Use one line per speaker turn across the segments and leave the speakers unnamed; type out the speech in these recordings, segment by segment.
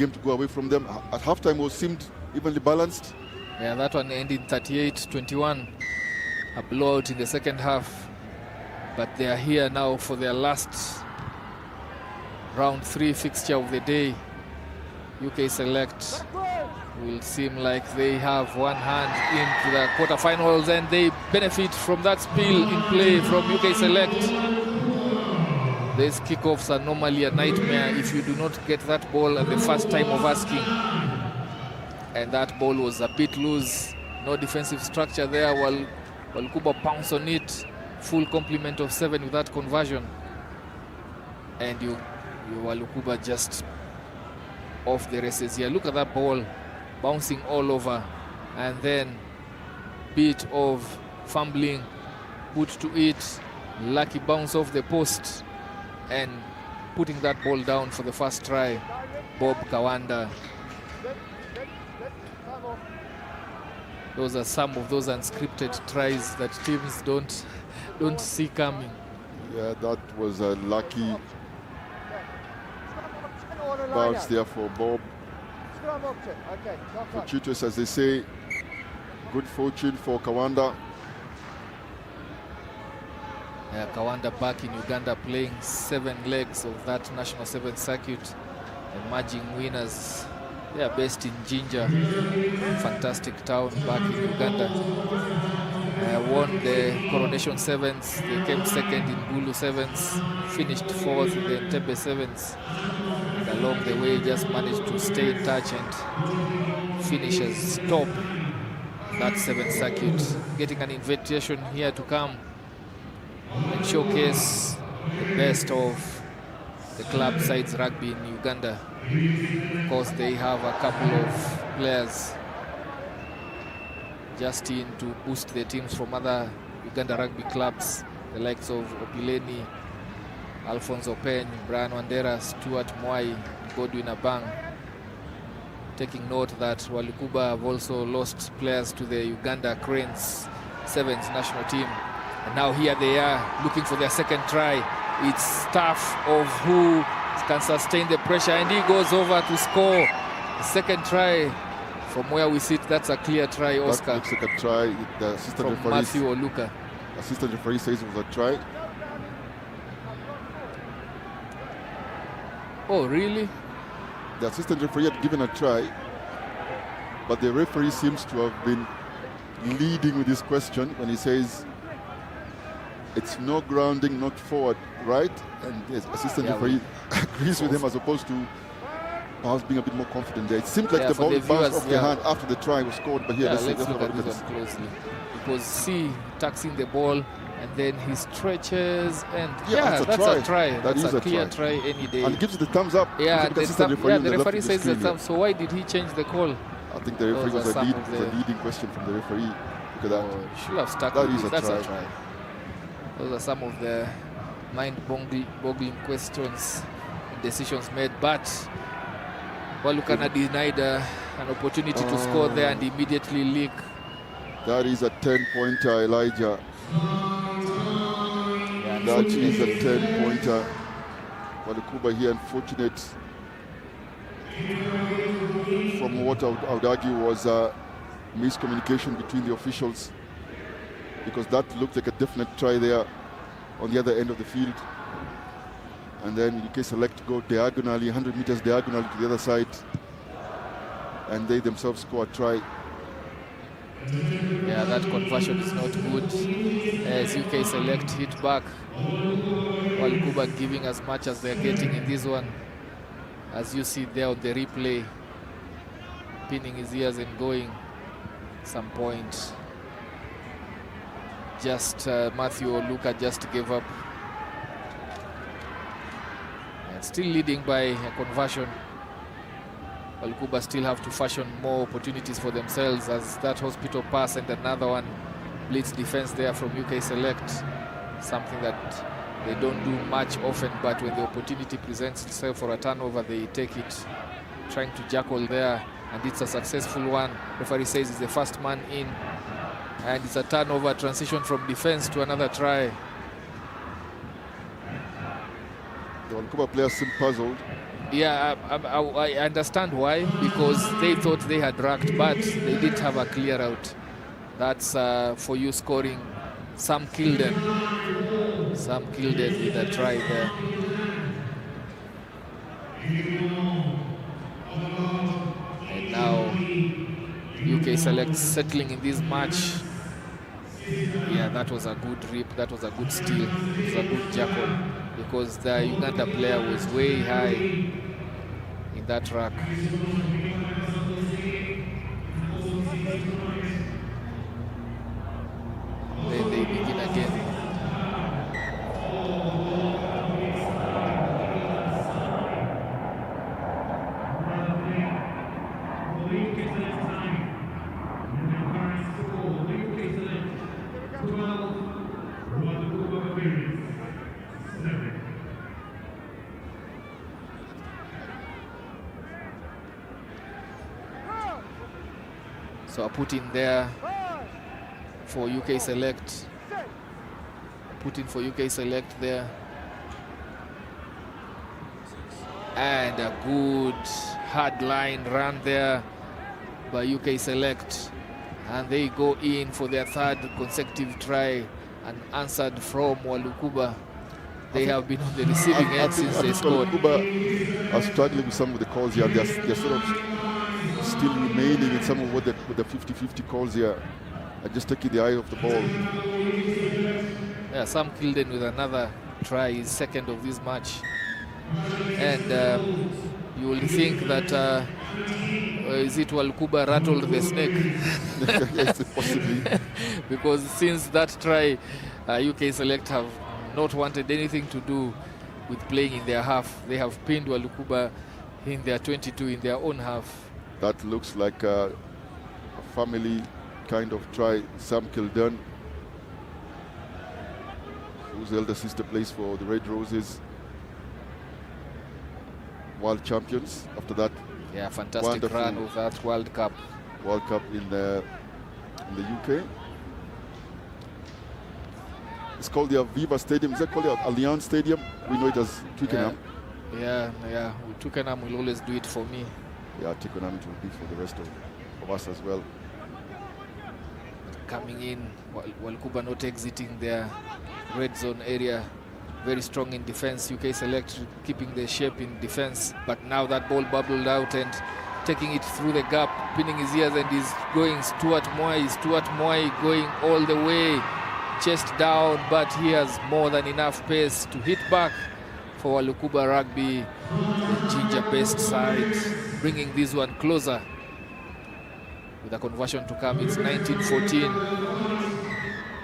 game to go away from them. At halftime, it seemed evenly balanced.
Yeah, that one ended 38-21. A blowout in the second half. But they are here now for their last round 3 fixture of the day. UK Select will seem like they have one hand into the quarterfinals, and they benefit from that spill in play from UK Select. These kickoffs are normally a nightmare if you do not get that ball at the first time of asking. And that ball was a bit loose. No defensive structure there. Walukuba pounced on it. Full complement of 7 with that conversion. And you Walukuba just off the races here. Look at that ball bouncing all over. And then bit of fumbling put to it. Lucky bounce off the post. And putting that ball down for the first try, Bob Kawanda. Those are some of those unscripted tries that teams don't see coming.
Yeah, that was a lucky bounce there for Bob. Fortuitous, as they say. Good fortune for Kawanda.
Yeah, Kawanda back in Uganda playing 7 legs of that National 7 circuit. Emerging winners. They are based in Jinja, fantastic town back in Uganda. Won the Coronation Sevens. They came second in Bulu Sevens, finished 4th in the Entebbe Sevens. And along the way, just managed to stay in touch and finish as top that 7th circuit. Getting an invitation here to come and showcase the best of the club sides rugby in Uganda. Of course, they have a couple of players just in to boost their teams from other Uganda rugby clubs, the likes of Opileni, Alfonso Pen, Brian Wandera, Stuart Mwai, Godwin Abang. Taking note that Walukuba have also lost players to the Uganda Cranes 7th national team. And now here they are looking for their second try. It's tough of who can sustain the pressure, and he goes over to score the second try. From where we sit, that's a clear try, Oscar.
That looks like a try. The assistant
from
referee,
Matthew Oluka.
Assistant referee says it was a try.
Oh, really?
The assistant referee had given a try, but the referee seems to have been leading with this question when he says it's no grounding, not forward, right? And the assistant referee agrees with him, as opposed to perhaps being a bit more confident there. It seemed like the ball bounced off the hand after the try was scored, but here
let's look at this one closely. Because C taxing the ball, and then he stretches, and that's a try. That's a clear try any day.
And gives it the thumbs up.
Yeah, the referee says the thumbs. So why did he change the call?
I think the referee was a leading question from the referee. Look at that.
Should have stuck with it. That's a try. Those are some of the mind-boggling questions and decisions made, but Walukana denied an opportunity to score there and immediately leak.
That is a 10-pointer, Elijah. That is a 10-pointer. Walukuba here, unfortunate. From what I would argue was miscommunication between the officials, because that looked like a definite try there on the other end of the field. And then UK Select go diagonally, 100 meters diagonally to the other side, and they themselves score a try.
Yeah, that conversion is not good, as UK Select hit back. Walukuba giving as much as they're getting in this one, as you see there on the replay, pinning his ears and going some point. Just Matthew Oluka just gave up. And still leading by a conversion. Walukuba still have to fashion more opportunities for themselves, as that hospital pass and another one blitz defense there from UK Select. Something that they don't do much often, but when the opportunity presents itself for a turnover, they take it. Trying to jackal there, and it's a successful one. Referee says it's the first man in. And it's a turnover, transition from defense to another try.
The Walukuba players seem puzzled.
Yeah, I understand why, because they thought they had racked, but they didn't have a clear out. That's for you scoring. Sam Kilden with a try there. And now UK Select settling in this match. Yeah, that was a good rip, that was a good steal, it was a good jackal, because the Uganda player was way high in that rack. Then they begin again. So I put in there for UK Select. Put in for UK Select there. And a good hard line run there by UK Select. And they go in for their third consecutive try, and answered from Walukuba. They have been on the receiving end since they scored.
Walukuba are struggling with some of the calls here. They're sort of still remaining in some of what the 50-50 calls here, and just taking the eye off the ball.
Yeah, Sam Kilden with another try, his second of this match. And you will think that is it Walukuba rattled the snake?
Yes, possibly.
Because since that try, UK Select have not wanted anything to do with playing in their half. They have pinned Walukuba in their 22 in their own half.
That looks like a family kind of try. Sam Kilden, whose elder sister plays for the Red Roses, world champions after that.
Yeah, fantastic run of that World Cup
in the UK. It's called the Aviva Stadium. Is that called the Allianz Stadium? We know it as Twickenham.
Yeah. Twickenham will always do it for me.
Yeah, Twickenham it will be for the rest of us as well.
Coming in, Walukuba not exiting their red zone area. Very strong in defense. UK Select keeping their shape in defense, but now that ball bubbled out and taking it through the gap, pinning his ears, and he's going Stuart Moy going all the way, chest down, but he has more than enough pace to hit back for Walukuba Rugby, the ginger-based side, bringing this one closer with a conversion to come. It's 19-14.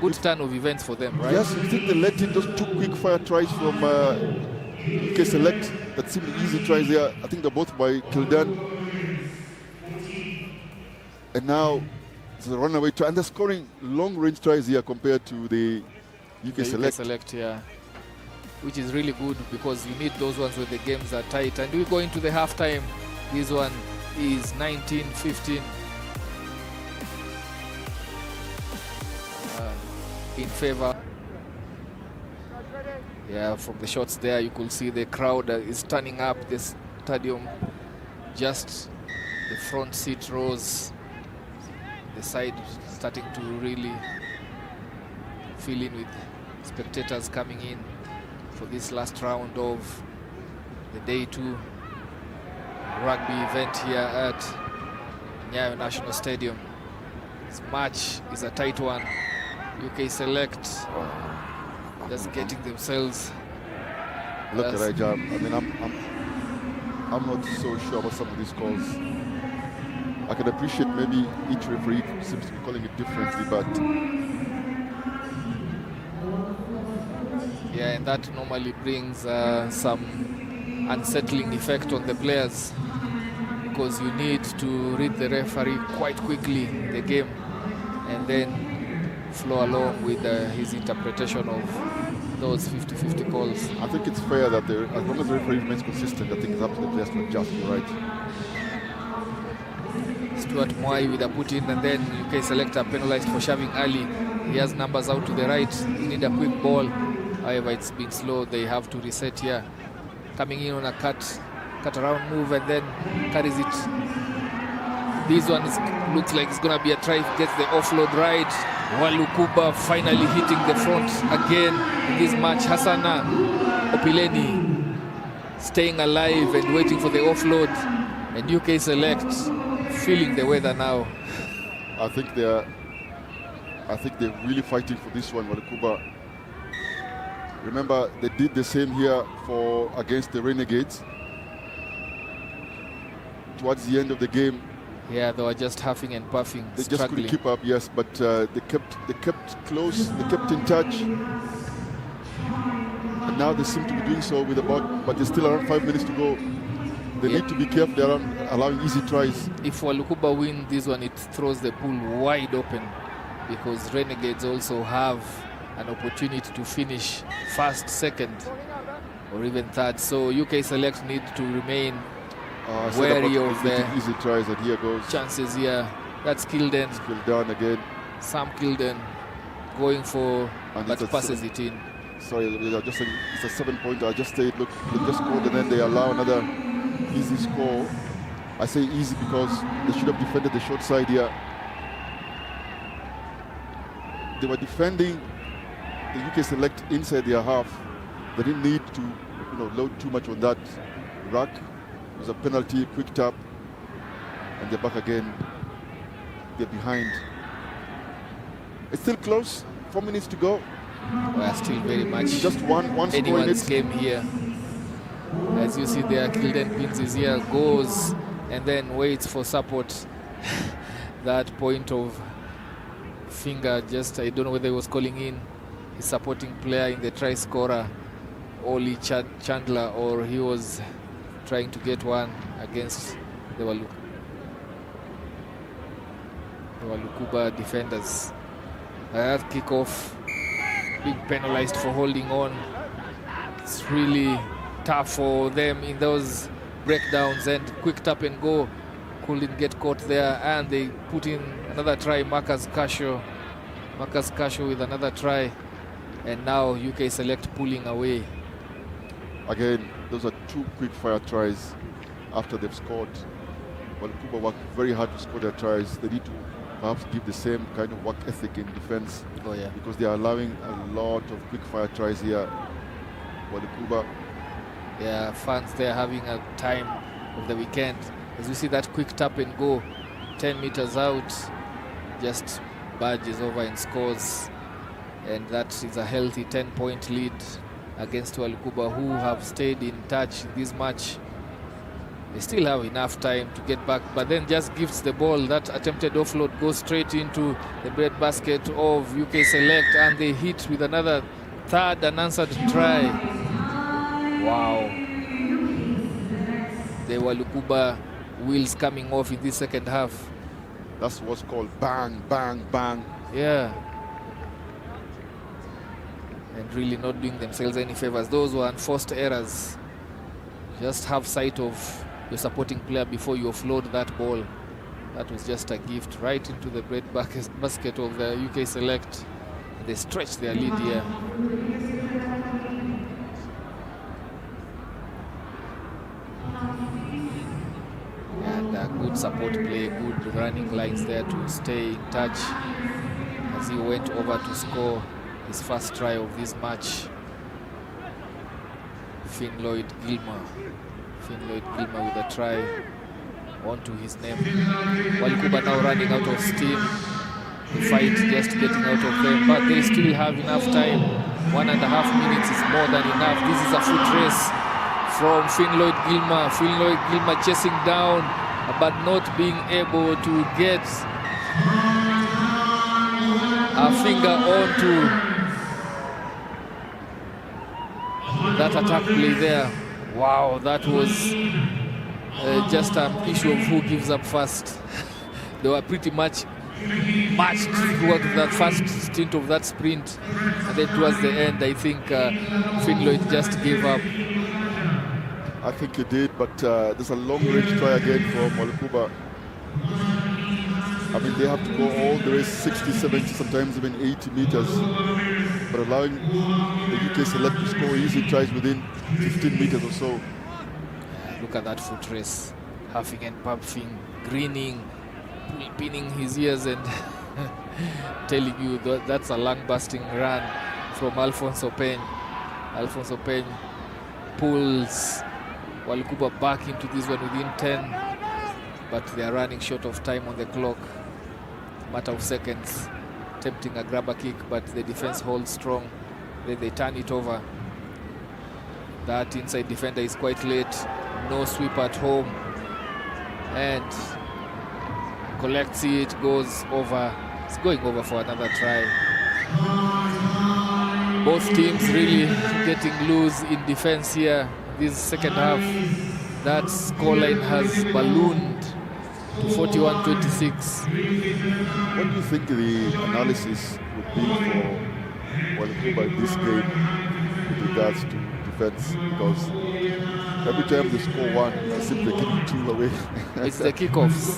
Good turn of events for them, right?
Yes, I think they let in those two quick fire tries from UK Select that seemed easy tries there. I think they're both by Kilden. And now it's a runaway try, and they're scoring long-range tries here compared to the UK Select.
UK Select, yeah. Which is really good, because you need those ones when the games are tight. And we go into the halftime. This one is 19-15. In favor. Yeah, from the shots there, you could see the crowd is turning up the stadium. Just the front seat rows, the side starting to really fill in with spectators coming in for this last round of the day 2 rugby event here at Nyayo National Stadium. This match is a tight one. UK Select just getting themselves.
Look at Ijam. I mean, I'm not so sure about some of these calls. I can appreciate maybe each referee seems to be calling it differently, but
yeah, and that normally brings some unsettling effect on the players, because you need to read the referee quite quickly in the game and then flow along with his interpretation of those 50-50 calls.
I think it's fair that as long as the referee remains consistent, I think it's up to the players to adjust. You're right.
Stuart Moy with a put in, and then UK Selector penalized for shoving early. He has numbers out to the right. You need a quick ball. However, it's been slow. They have to reset here. Coming in on a cut cut around move and then carries it. This one looks like it's going to be a try. Gets the offload right. Walukuba finally hitting the front again in this match. Hassana Opileni staying alive and waiting for the offload. And UK Select feeling the weather now.
I think they're really fighting for this one, Walukuba. Remember, they did the same here against the Renegades. Towards the end of the game,
yeah, they were just huffing and puffing,
they
struggling.
just couldn't keep up. Yes, but they kept close, they kept in touch, and now they seem to be doing so but there's still around 5 minutes to go. They need to be careful. They're allowing easy tries.
If Walukuba win this one, it throws the pool wide open, because Renegades also have an opportunity to finish first, second, or even third. So UK Select need to remain wary of the
easy tries, and here goes
chances here. That's Kilden.
Kilden again.
Sam Kilden going for,
and
but passes it in.
Sorry, just saying it's a 7-pointer. I just said, look, they just scored and then they allow another easy score. I say easy because they should have defended the short side here. They were defending the UK Select inside their half. They didn't need to, load too much on that ruck. It was a penalty, quick tap, and they're back again. They're behind. It's still close. 4 minutes to go.
Well, still very much
just one score in
anyone's
it.
game here. As you see there, Kilden pins his ear, goes, and then waits for support. That point of finger, I don't know whether he was calling in his supporting player in the try scorer, Oli Chandler, or he was trying to get one against the Walukuba defenders. That kickoff, being penalized for holding on. It's really tough for them in those breakdowns, and quick tap and go couldn't get caught there, and they put in another try. Marcus Casio with another try, and now UK Select pulling away. Again,
those are two quick fire tries after they've scored. Walukuba worked very hard to score their tries. They need to perhaps give the same kind of work ethic in defense.
Oh yeah,
because they are allowing a lot of quick fire tries here. Walukuba.
Yeah, fans there having a time of the weekend. As you see that quick tap and go, 10 meters out, just barges over and scores. And that is a healthy 10-point lead against Walukuba, who have stayed in touch in this match. They still have enough time to get back, but then just gives the ball. That attempted offload goes straight into the bread basket of UK Select, and they hit with another third unanswered try. Wow. The Walukuba wheels coming off in this second half.
That's what's called bang, bang, bang.
Yeah. And really not doing themselves any favors. Those were unforced errors. Just have sight of your supporting player before you offload that ball. That was just a gift right into the bread basket of the UK Select. They stretch their lead here. And good support play, good running lines there to stay in touch as he went over to score his first try of this match. Finn Lloyd Gilmer with a try onto his name. Walukuba now running out of steam. The fight just getting out of them, but they still have enough time. 1.5 minutes is more than enough. This is a foot race from Finn Lloyd Gilmer. Finn Lloyd Gilmer chasing down, but not being able to get a finger onto that attack play there. Wow, that was just an issue of who gives up first. They were pretty much matched throughout that first stint of that sprint, and then towards the end, I think Finn Lloyd just gave up.
I think he did, but there's a long-range try again from Walukuba. I mean, they have to go all the way 60, 70, sometimes even 80 meters, but allowing the UK Select to score easy tries within 15 meters or so.
Look at that foot race. Huffing and puffing, grinning, pinning his ears and telling you that's a lung-busting run from Alfonso Pen. Alfonso Pen pulls Walukuba back into this one within 10, but they are running short of time on the clock. Matter of seconds, attempting a grabber kick, but the defense holds strong. Then they turn it over. That inside defender is quite late. No sweep at home, and collects it, goes over. It's going over for another try. Both teams really getting loose in defense here this second half. That scoreline has ballooned to 41-26.
What do you think the analysis would be for Walukuba in this game with regards to defense? Because every time they score one, it seems they're giving two away.
It's the kickoffs.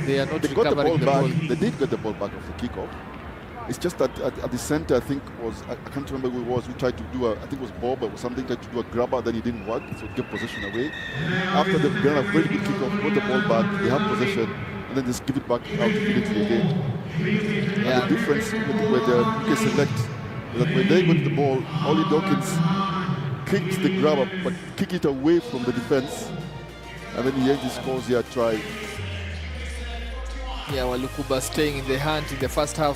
They are not
they got
recovering
the ball
the
back.
ball.
They did get the ball back of the kickoff. It's just that at the center, I think was, I can't remember who it was, who tried to do I think it was Bob or something, tried to do a grabber, then he didn't work, so get possession away. After they've done a very good kickoff, got the ball back, they have possession, and then just give it back out immediately again.
Yeah.
And the difference with the UK Select is that when they got the ball, Ollie Dawkins kicked the grabber, but kick it away from the defense, and then he actually scores here try.
Yeah, Walukuba staying in the hunt in the first half.